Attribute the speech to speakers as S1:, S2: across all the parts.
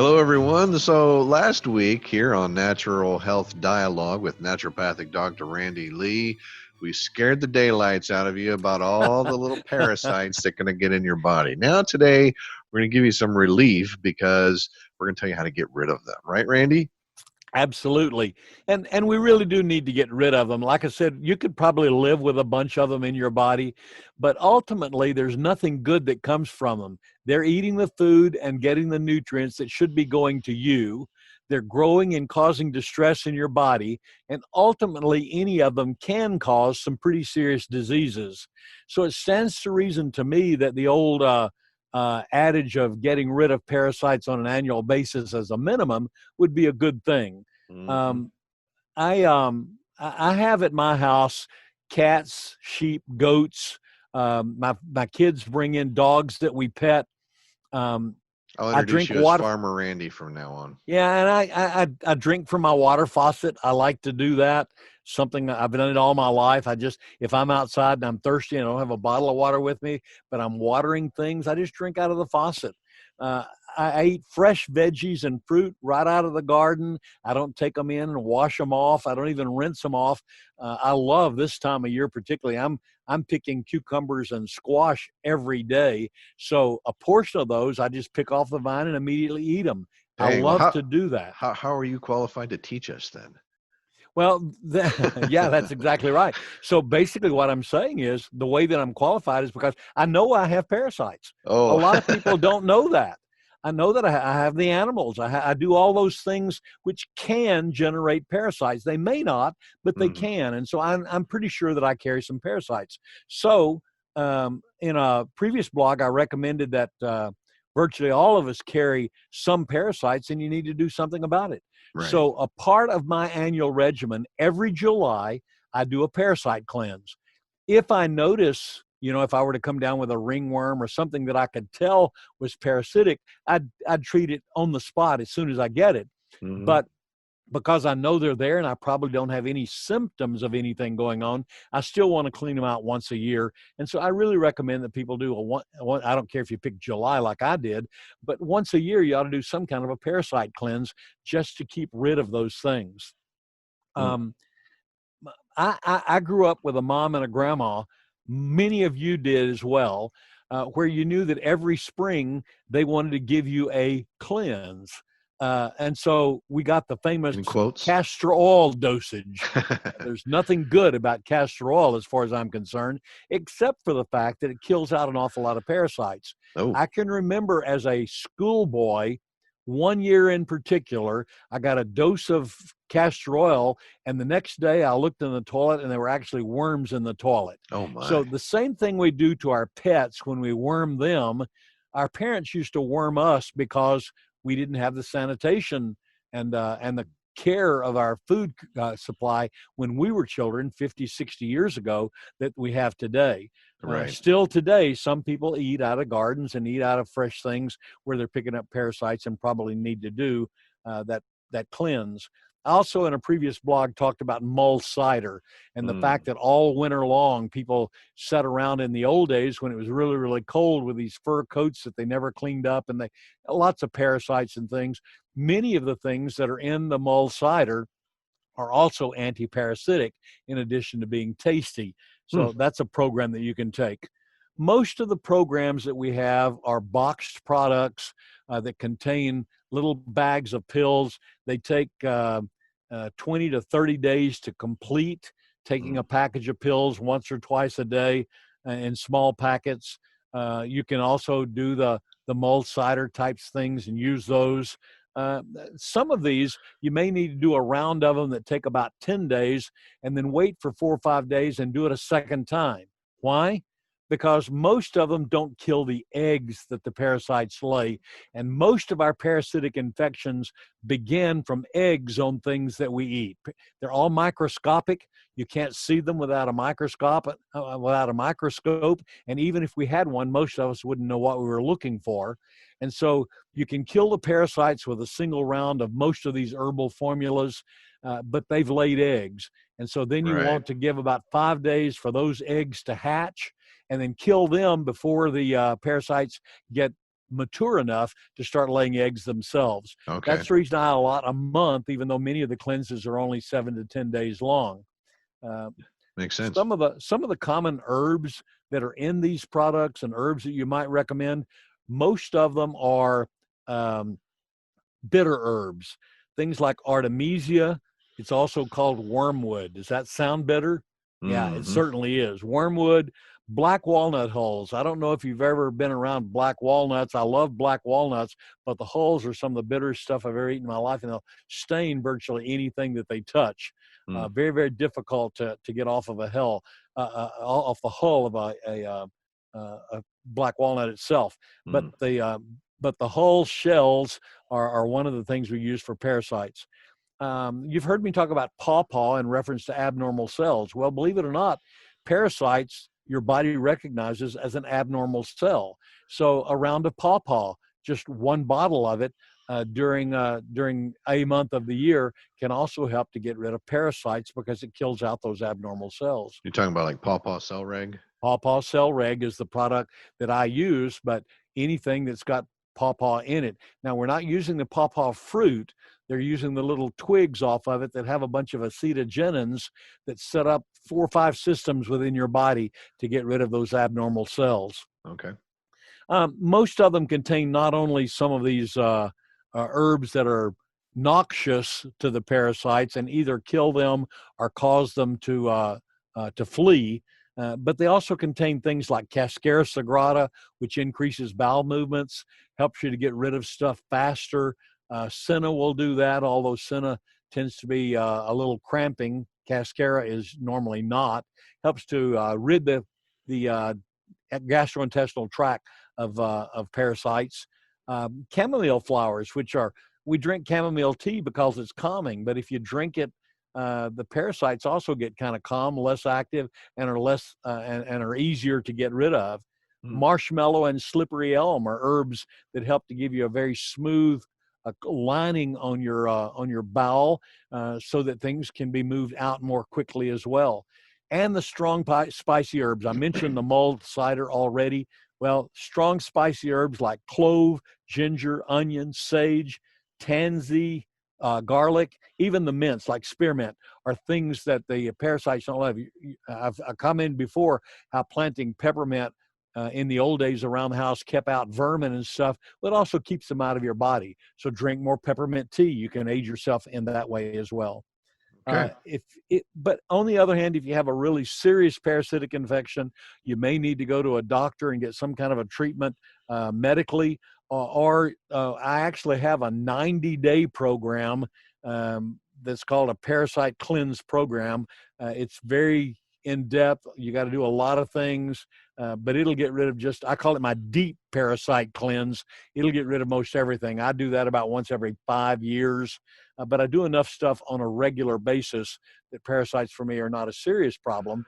S1: Hello, everyone. So last week here on Natural Health Dialogue with naturopathic Dr. Randy Lee, we scared the daylights out of you about all the little parasites that are going to get in your body. Now today, we're going to give you some relief because we're going to tell you how to get rid of them. Right, Randy?
S2: Absolutely. And we really do need to get rid of them. Like I said, you could probably live with a bunch of them in your body, but ultimately there's nothing good that comes from them. They're eating the food and getting the nutrients that should be going to you. They're growing and causing distress in your body, and ultimately any of them can cause some pretty serious diseases. So it stands to reason to me that the old adage of getting rid of parasites on an annual basis as a minimum would be a good thing.
S1: Mm-hmm.
S2: Um, I have at my house cats, sheep, goats. My kids bring in dogs that we pet. Um,
S1: I'll
S2: I
S1: introduce
S2: drink
S1: you as
S2: water.
S1: Farmer Randy from now on.
S2: Yeah, and I drink from my water faucet. I like to do that. Something I've done it all my life. If I'm outside and I'm thirsty and I don't have a bottle of water with me, but I'm watering things, I just drink out of the faucet. Uh, I eat fresh veggies and fruit right out of the garden. I don't take them in and wash them off. I don't even rinse them off. I love this time of year particularly. I'm picking cucumbers and squash every day. So a portion of those I just pick off the vine and immediately eat them. I
S1: Dang, well,
S2: love
S1: how,
S2: to do that.
S1: how, how are you qualified to teach us then?
S2: Well, yeah, that's exactly right. So basically, what I'm saying is the way that I'm qualified is because I know I have parasites. A
S1: Oh,
S2: lot of people don't know that. I know that I have the animals. I do all those things which can generate parasites. They may not, but they
S1: mhm.
S2: can. And so I'm pretty sure that I carry some parasites. So in a previous blog, I recommended that virtually all of us carry some parasites, and you need to do something about it.
S1: Right.
S2: So a part of my annual regimen, every July, I do a parasite cleanse. If I notice, if I were to come down with a ringworm or something that I could tell was parasitic, I'd treat it on the spot as soon as I get it.
S1: Hmm.
S2: But because I know they're there and I probably don't have any symptoms of anything going on, I still want to clean them out once a year. And so I really recommend that people do I don't care if you pick July like I did, but once a year you ought to do some kind of a parasite cleanse just to keep rid of those things. Um, I grew up with a mom and a grandma. Many of you did as well, where you knew that every spring they wanted to give you a cleanse. And so we got the famous
S1: In quotes.
S2: castor oil dosage. There's nothing good about castor oil as far as I'm concerned, except for the fact that it kills out an awful lot of parasites.
S1: Oh,
S2: I can remember as a schoolboy, one year in particular, I got a dose of castor oil, and the next day I looked in the toilet and there were actually worms in the toilet.
S1: oh my.
S2: So the same thing we do to our pets when we worm them, our parents used to worm us because we didn't have the sanitation and the care of our food supply when we were children 50, 60 years ago that we have today.
S1: Right.
S2: Still today, some people eat out of gardens and eat out of fresh things where they're picking up parasites and probably need to do that cleanse. I also, in a previous blog, talked about mull cider and the fact
S1: Mm.
S2: that all winter long people sat around in the old days when it was really, really cold with these fur coats that they never cleaned up, and they lots of parasites and things. Many of the things that are in the mull cider are also anti-parasitic in addition to being tasty.
S1: Hmm.
S2: So that's a program that you can take. Most of the programs that we have are boxed products that contain little bags of pills. They take 20 to 30 days to complete, taking a
S1: Mm.
S2: package of pills once or twice a day in small packets. You can also do the mull cider types things and use those. Some of these you may need to do a round of them that take about 10 days and then wait for 4 or 5 days and do it a second time. Why? Because most of them don't kill the eggs that the parasites lay. And most of our parasitic infections begin from eggs on things that we eat. They're all microscopic. You can't see them without a microscope. And even if we had one, most of us wouldn't know what we were looking for. And so you can kill the parasites with a single round of most of these herbal formulas, but they've laid eggs. And so then you
S1: Right.
S2: want to give about 5 days for those eggs to hatch and then kill them before the parasites get mature enough to start laying eggs themselves.
S1: Okay.
S2: That's the reason I allot a month, even though many of the cleanses are only 7 to 10 days long. Uh,
S1: Makes sense.
S2: some of the common herbs that are in these products and herbs that you might recommend, most of them are um, bitter herbs, things like artemisia. It's also called wormwood. Does that sound bitter? Yeah, it
S1: Hmm.
S2: certainly is. Wormwood, black walnut hulls. I don't know if you've ever been around black walnuts. I love black walnuts, but the hulls are some of the bitterest stuff I've ever eaten in my life, and they'll stain virtually anything that they touch.
S1: Mm,
S2: Very, very difficult to get off of off the hull of a black walnut itself. But
S1: mm.
S2: the hull shells are one of the things we use for parasites. You've heard me talk about pawpaw in reference to abnormal cells. Well, believe it or not, parasites your body recognizes as an abnormal cell. So a round of pawpaw, just one bottle of it during a month of the year, can also help to get rid of parasites because it kills out those abnormal cells.
S1: You're talking about like pawpaw cell reg?
S2: Pawpaw Cell Reg is the product that I use, but anything that's got pawpaw in it. Now, we're not using the pawpaw fruit. They're using the little twigs off of it that have a bunch of acetogenins that set up 4 or 5 systems within your body to get rid of those abnormal cells.
S1: Okay.
S2: Most of them contain not only some of these herbs that are noxious to the parasites and either kill them or cause them to flee, but they also contain things like Cascara sagrada, which increases bowel movements, helps you to get rid of stuff faster. Senna will do that, although Senna tends to be a little cramping. Cascara is normally not. Helps to rid the gastrointestinal tract of parasites. Chamomile flowers, we drink chamomile tea because it's calming, but if you drink it, the parasites also get kind of calm, less active, and are and are easier to get rid of.
S1: Mm,
S2: Marshmallow and slippery elm are herbs that help to give you a very smooth lining on your bowel, so that things can be moved out more quickly as well. And the strong spicy herbs. I mentioned the mulled cider already. Well, strong spicy herbs like clove, ginger, onion, sage, tansy, garlic, even the mints like spearmint are things that the parasites don't love. I've commented before how planting peppermint in the old days around the house kept out vermin and stuff, but also keeps them out of your body. So drink more peppermint tea. You can aid yourself in that way as well.
S1: okay.
S2: But on the other hand, if you have a really serious parasitic infection, you may need to go to a doctor and get some kind of a treatment medically. I actually have a 90-day program that's called a parasite cleanse program. It's very in depth. You got to do a lot of things, but it'll get rid of I call it my deep parasite cleanse. It'll get rid of most everything. I do that about once every 5 years. But I do enough stuff on a regular basis that parasites for me are not a serious problem,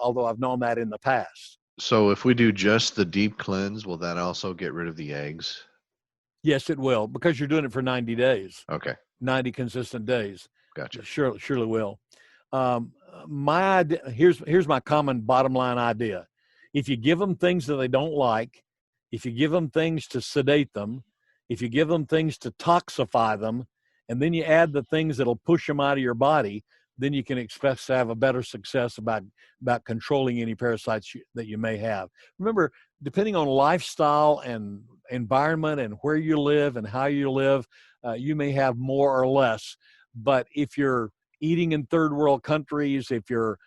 S2: although I've known that in the past.
S1: So if we do just the deep cleanse, will that also get rid of the eggs?
S2: Yes, it will, because you're doing it for 90 days,
S1: Okay.
S2: 90 consistent days.
S1: Gotcha.
S2: Surely will. My idea, here's my common bottom line idea. If you give them things that they don't like, if you give them things to sedate them, if you give them things to toxify them, and then you add the things that'll push them out of your body, then you can expect to have a better success about controlling any parasites that you may have. Remember, depending on lifestyle and environment and where you live and how you live, you may have more or less. But if you're eating in third world countries, if you're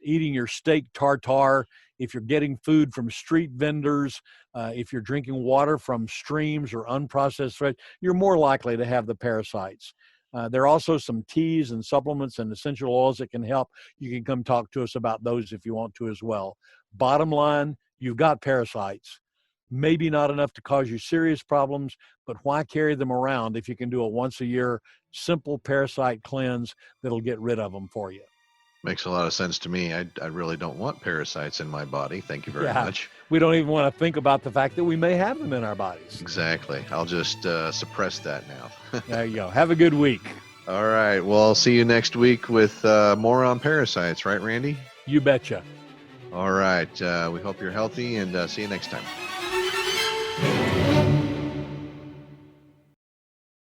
S2: eating your steak tartare, if you're getting food from street vendors, if you're drinking water from streams or unprocessed fresh, you're more likely to have the parasites. There are also some teas and supplements and essential oils that can help. You can come talk to us about those if you want to as well. Bottom line, you've got parasites. Maybe not enough to cause you serious problems, but why carry them around if you can do a once a year simple parasite cleanse that'll get rid of them for you?
S1: Makes a lot of sense to me. I really don't want parasites in my body. Thank you very
S2: Yeah,
S1: much.
S2: we don't even want to think about the fact that we may have them in our bodies.
S1: Exactly. I'll just suppress that now.
S2: There you go. Have a good week.
S1: All right. Well, I'll see you next week with more on parasites, right, Randy?
S2: You betcha.
S1: All right. We hope you're healthy and see you next time.